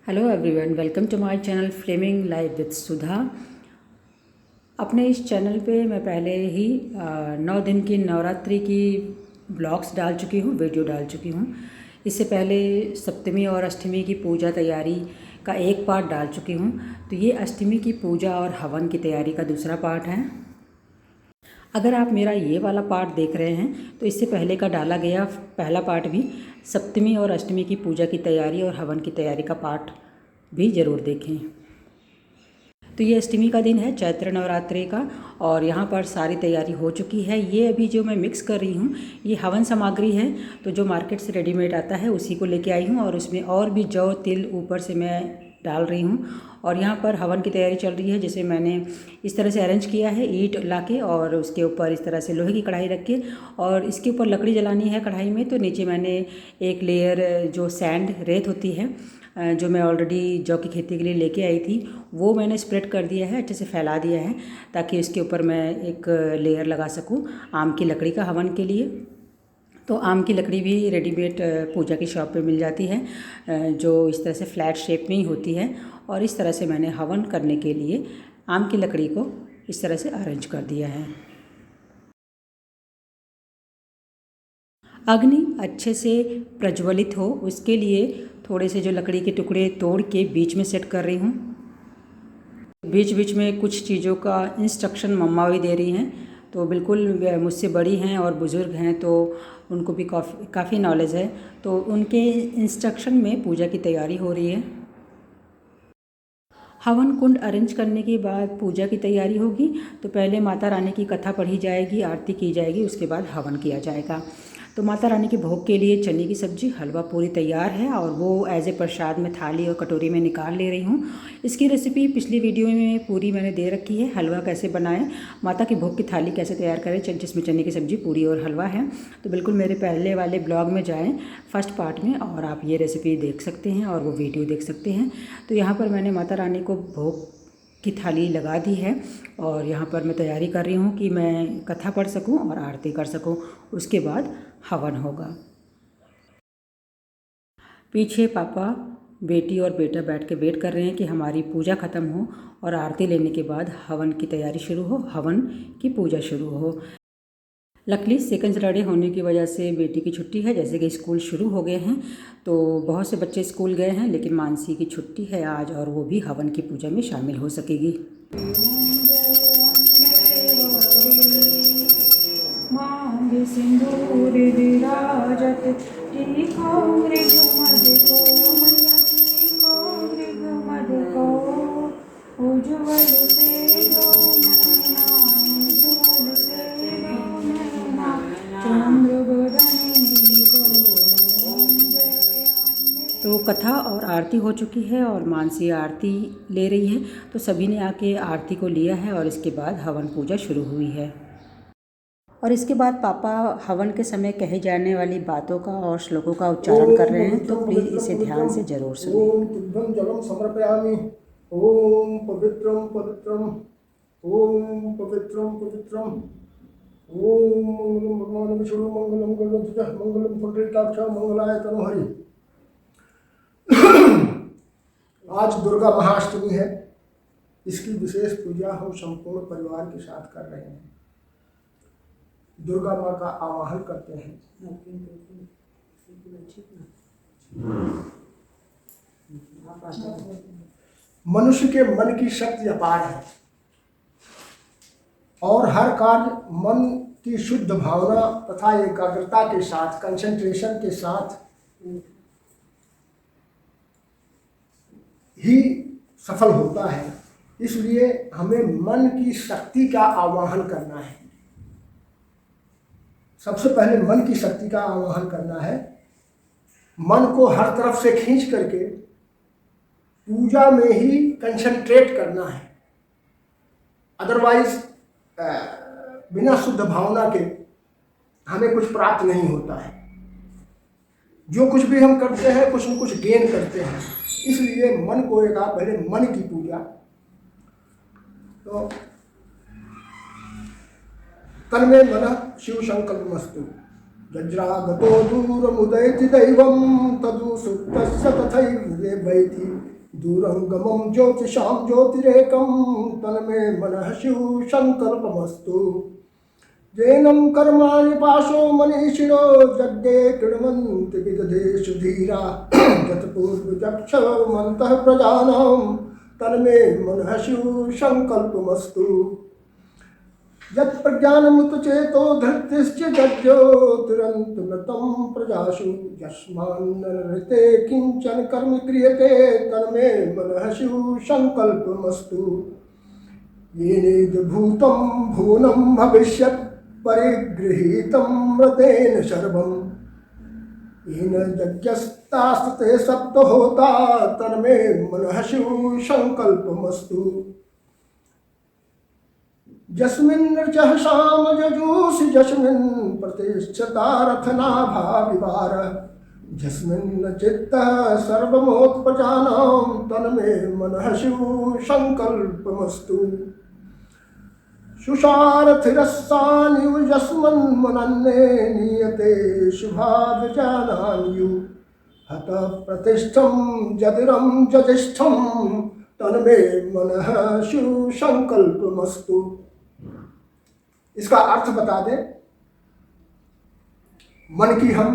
Hello everyone, welcome to my channel flaming live with Sudha. अपने इस channel पे मैं पहले ही 9 दिन की नवरात्रि की ब्लॉग्स डाल चुकी हूँ, वीडियो डाल चुकी हूँ। इससे पहले सप्तमी और अष्टमी की पूजा तैयारी का एक पार्ट डाल चुकी हूँ। तो ये अष्टमी की पूजा और हवन की तैयारी का दूसरा पार्ट है। अगर आप मेरा ये वाला पार्ट देख रहे हैं तो इससे पहले का डाला गया पहला पार्ट भी सप्तमी और अष्टमी की पूजा की तैयारी और हवन की तैयारी का पार्ट भी ज़रूर देखें। तो ये अष्टमी का दिन है चैत्र नवरात्रि का, और यहाँ पर सारी तैयारी हो चुकी है। ये अभी जो मैं मिक्स कर रही हूँ ये हवन सामग्री है, तो जो मार्केट से रेडीमेड आता है उसी को लेके आई हूँ, और उसमें और भी जौ तिल ऊपर से मैं डाल रही हूँ। और यहाँ पर हवन की तैयारी चल रही है, जिसे मैंने इस तरह से अरेंज किया है, ईंट लाके और उसके ऊपर इस तरह से लोहे की कढ़ाई रख के, और इसके ऊपर लकड़ी जलानी है कढ़ाई में। तो नीचे मैंने एक लेयर जो सैंड रेत होती है, जो मैं ऑलरेडी जौ की खेती के लिए लेके आई थी, वो मैंने स्प्रेड कर दिया है, अच्छे से फैला दिया है, ताकि इसके ऊपर मैं एक लेयर लगा सकूं आम की लकड़ी का हवन के लिए। तो आम की लकड़ी भी रेडीमेड पूजा की शॉप पे मिल जाती है, जो इस तरह से फ्लैट शेप में ही होती है। और इस तरह से मैंने हवन करने के लिए आम की लकड़ी को इस तरह से अरेंज कर दिया है। अग्नि अच्छे से प्रज्वलित हो उसके लिए थोड़े से जो लकड़ी के टुकड़े तोड़ के बीच में सेट कर रही हूँ। बीच बीच में कुछ चीज़ों का इंस्ट्रक्शन मम्मा भी दे रही हैं, तो बिल्कुल मुझसे बड़ी हैं और बुज़ुर्ग हैं, तो उनको भी काफ़ी नॉलेज है। तो उनके इंस्ट्रक्शन में पूजा की तैयारी हो रही है। हवन कुंड अरेंज करने के बाद पूजा की तैयारी होगी। तो पहले माता रानी की कथा पढ़ी जाएगी, आरती की जाएगी, उसके बाद हवन किया जाएगा। तो माता रानी के भोग के लिए चने की सब्ज़ी, हलवा पूरी तैयार है, और वो एज ए प्रसाद में थाली और कटोरी में निकाल ले रही हूँ। इसकी रेसिपी पिछली वीडियो में पूरी मैंने दे रखी है। हलवा कैसे बनाएं, माता के भोग की थाली कैसे तैयार करें, जिसमें चने की सब्ज़ी, पूरी और हलवा है। तो बिल्कुल मेरे पहले वाले ब्लॉग में जाएँ, फर्स्ट पार्ट में, और आप ये रेसिपी देख सकते हैं और वो वीडियो देख सकते हैं। तो यहाँ पर मैंने माता रानी को भोग की थाली लगा दी है, और यहाँ पर मैं तैयारी कर रही हूँ कि मैं कथा पढ़ सकूँ और आरती कर सकूँ। उसके बाद हवन होगा। पीछे पापा, बेटी और बेटा बैठ के वेट कर रहे हैं कि हमारी पूजा ख़त्म हो और आरती लेने के बाद हवन की तैयारी शुरू हो, हवन की पूजा शुरू हो। लकली सेकंड सैटरडे होने की वजह से बेटी की छुट्टी है, जैसे कि स्कूल शुरू हो गए हैं, तो बहुत से बच्चे स्कूल गए हैं, लेकिन मानसी की छुट्टी है आज, और वो भी हवन की पूजा में शामिल हो सकेगी। सिंदूर विराजत टीको मृगमद को मैया टीको मृगमद को उज्ज्वल से दो नैना, उज्ज्वल से दो नैना, चंद्र बदनी को। तो कथा और आरती हो चुकी है और मानसी आरती ले रही है, तो सभी ने आके आरती को लिया है, और इसके बाद हवन पूजा शुरू हुई है। और इसके बाद पापा हवन के समय कहे जाने वाली बातों का और श्लोकों का उच्चारण कर रहे हैं, तो प्लीज़ इसे ध्यान से जरूर सुनें। ओम तुभ्यं जलम समर्पयामि, ओम पवित्रम पवित्रम, ओम पवित्रम पवित्रम, ओम मंगलम भगवान विष्णु, मंगलम गरुड़ध्वज, मंगलम पुंडरीकाक्ष, मंगलाय तनोहरि। आज दुर्गा महाअष्टमी है। इसकी विशेष पूजा हम संपूर्ण परिवार के साथ कर रहे हैं। दुर्गा माँ का आवाहन करते हैं। मनुष्य के मन की शक्ति अपार है, और हर कार्य मन की शुद्ध भावना तथा एकाग्रता के साथ, कंसंट्रेशन के साथ ही सफल होता है। इसलिए हमें मन की शक्ति का आवाहन करना है। सबसे पहले मन की शक्ति का आवाहन करना है। मन को हर तरफ से खींच करके पूजा में ही कंसंट्रेट करना है। अदरवाइज बिना शुद्ध भावना के हमें कुछ प्राप्त नहीं होता है। जो कुछ भी हम करते हैं कुछ न कुछ गेन करते हैं। इसलिए मन को एक पहले मन की पूजा। तो तन्मे मनः शिव संकल्पमस्तु, वज्रागतो दूरमुदयति दैवं तदु सुप्तस्य तथैव वैति दूरंगमं ज्योतिषां ज्योतिरेकं तन्मे मनः शिव संकल्पमस्तु जैनं कर्माणि पाशो मनीषिणो यज्ञे कृण्वन्ति विदधेषु धीरा यत्पूर्वजक्षमन्तः प्रजानां तन्मे मनः शिव संकल्पमस्तु यत्प्रज्ञानमुतचेतो धृतिश्च ज्योतिरन्तमृतं प्रजासु यस्मान्नृते किंचन कर्म क्रियते तन्मे मनः शिव संकल्पमस्तु येनेदभूतं भुवनं भविष्यत् परिगृहीतं मृतेन सर्वं येन यज्ञस्तास्ते सप्तहोता तन्मे मनः शिव संकल्पमस्तु जस्मिन् ऋचः शाम जजूषि जस्मिन् प्रतिष्ठता रथनाभाविवार जस्मिन् चित्तः सर्वमोत्पजानां तन्मे मनः शिव संकल्पमस्तु सुषारथिरस्सान्यु यस्मन्मनन्ने नीयते शुभाभिजानान्यु हतः प्रतिष्ठं जदिरं जजिष्ठं तन्मे मनः शिव संकल्पमस्तु। इसका अर्थ बता दें। मन की हम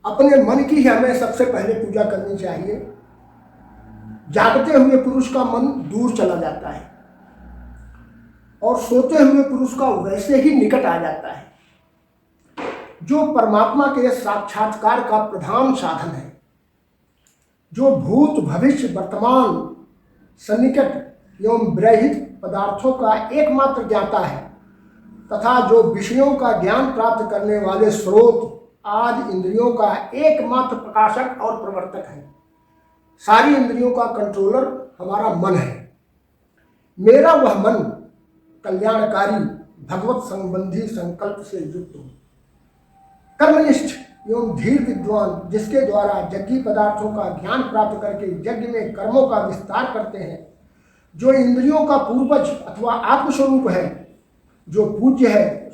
अपने मन की ही हमें सबसे पहले पूजा करनी चाहिए। जागते हुए पुरुष का मन दूर चला जाता है और सोते हुए पुरुष का वैसे ही निकट आ जाता है। जो परमात्मा के साक्षात्कार का प्रधान साधन है, जो भूत भविष्य वर्तमान सन्निकट एवं ब्रहित पदार्थों का एकमात्र ज्ञाता है तथा जो विषयों का ज्ञान प्राप्त करने वाले स्रोत आदि इंद्रियों का एकमात्र प्रकाशक और प्रवर्तक है। सारी इंद्रियों का कंट्रोलर हमारा मन है। मेरा वह मन कल्याणकारी भगवत संबंधी संकल्प से युक्त हो, कर्मनिष्ठ एवं धीर विद्वान, जिसके द्वारा यज्ञी पदार्थों का ज्ञान प्राप्त करके यज्ञ में कर्मों का विस्तार करते हैं, जो इंद्रियों का पूर्वज अथवा आत्मस्वरूप है, जो पूज्य है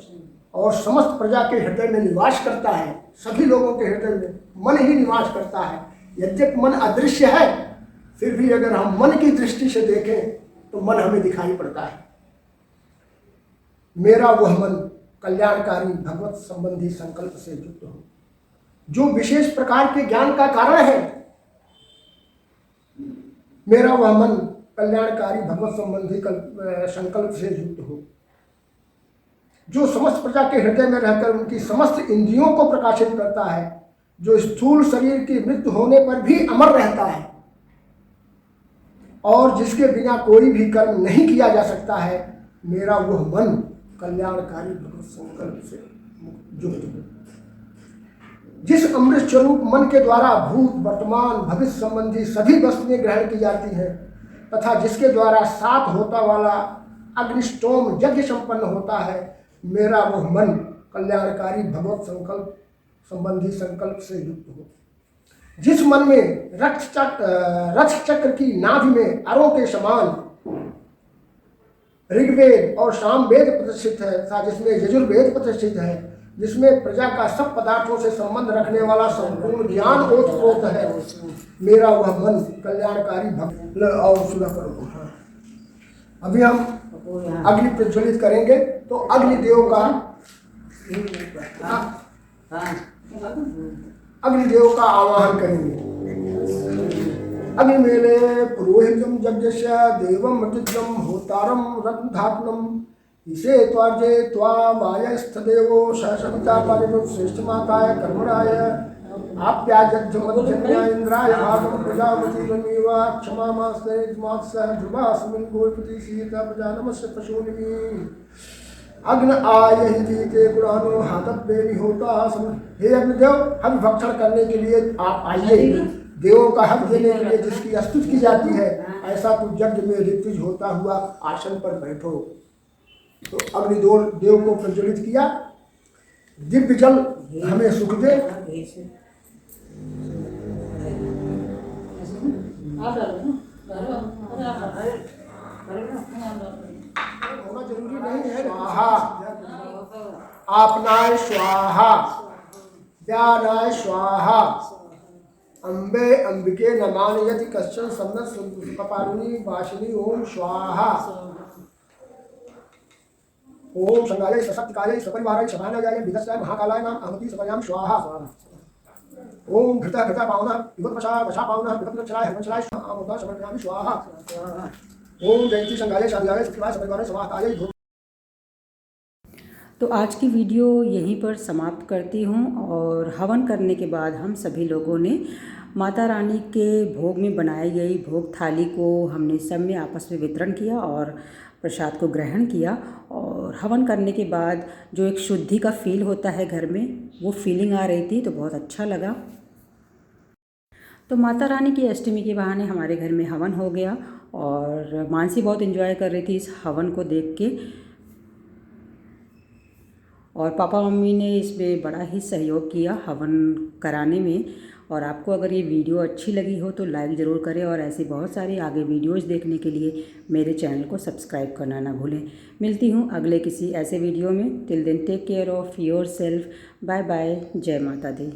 और समस्त प्रजा के हृदय में निवास करता है। सभी लोगों के हृदय में मन ही निवास करता है। यद्यपि मन अदृश्य है, फिर भी अगर हम मन की दृष्टि से देखें तो मन हमें दिखाई पड़ता है। मेरा वह मन कल्याणकारी भगवत संबंधी संकल्प से युक्त हो, जो विशेष प्रकार के ज्ञान का कारण है। मेरा वह मन कल्याणकारी भगवत संबंधी संकल्प से युक्त हो, जो समस्त प्रजा के हृदय में रहकर उनकी समस्त इंद्रियों को प्रकाशित करता है, जो स्थूल शरीर की मृत्यु होने पर भी अमर रहता है और जिसके बिना कोई भी कर्म नहीं किया जा सकता है। मेरा वह मन कल्याणकारी भगवत संकल्प से युक्त हो, जिस अमृत स्वरूप मन के द्वारा भूत वर्तमान भविष्य संबंधी सभी वस्तुएं ग्रहण की जाती हैं तथा जिसके द्वारा 7 होता वाला अग्निष्टोम यज्ञ संपन्न होता है। मेरा वह मन कल्याणकारी भगवत संकल्प संबंधी संकल्प से युक्त हो, जिस मन में रथ चक्र की नाभि में अरों के समान ऋग्वेद और सामवेद प्रतिष्ठित है तथा जिसमें यजुर्वेद प्रतिष्ठित है, जिसमें प्रजा का सब पदार्थों से संबंध रखने वाला संपूर्ण ज्ञान ओतप्रोत है। मेरा वह मन कल्याणकारी भक्त। और सुना करो। अभी हम अग्नि प्रज्वलित करेंगे तो अग्निदेव का आवाहन करेंगे। अग्निमेले पुरोहितं यज्ञस्य देवं मृतिज्ञं होतारं रत्नधात्मम् ईशे त्वार्जे त्वामायस्थदेवो सविता पारिवृत् श्रेष्ठमाताय कर्मणाय आप्याजध्यमध्यन्याय इन्द्राय भागं प्रजापतिरमेव क्षमामास्ते मात्सः ध्रुवास्मिन् गोपति सीता प्रजानमस्य पशूनिमि अग्न आयहि जीते गुणानो हातत्वेनि होता। हे अग्निदेव, हम भक्षण करने के लिए आप आइए। देवों का हक देने के लिए जिसकी स्तुति की जाती है, ऐसा तो यज्ञ में ऋतुज होता हुआ आसन पर बैठो। तो अग्निदेव को प्रज्वलित किया। दिव्य जल हमें सुख दे। होना जरूरी नहीं है। स्वाहा आपनाए स्वाहा। ध्यानाय स्वाहा अम्बे अंबिके नमानि यदि कश्चन सन्नत कपालिनी वासिनी ओम स्वाहा ओम शंगाय सशक्तिकाय सपरिवाराय सभानाय विदस्याय महाकालाय नाम अहमति सपयाम स्वाहा ओम घृता घृता पावना विभत्पशा वशा पावना विभत्पचराय हरपचराय स्वाहा अमृता समर्पयामि स्वाहा ओम जयंती शंगाय शांगाय सत्याय सपरिवाराय स्वाहाय। तो आज की वीडियो यहीं पर समाप्त करती हूँ। और हवन करने के बाद हम सभी लोगों ने माता रानी के भोग में बनाई गई भोग थाली को हमने सब में आपस में वितरण किया और प्रसाद को ग्रहण किया। और हवन करने के बाद जो एक शुद्धि का फील होता है घर में, वो फीलिंग आ रही थी, तो बहुत अच्छा लगा। तो माता रानी की अष्टमी के बहाने हमारे घर में हवन हो गया और मानसी बहुत एंजॉय कर रही थी इस हवन को देख के। और पापा मम्मी ने इसमें बड़ा ही सहयोग किया हवन कराने में। और आपको अगर ये वीडियो अच्छी लगी हो तो लाइक ज़रूर करें और ऐसी बहुत सारी आगे वीडियोस देखने के लिए मेरे चैनल को सब्सक्राइब करना ना भूलें। मिलती हूँ अगले किसी ऐसे वीडियो में। Till then take care of your bye bye. जय माता दी।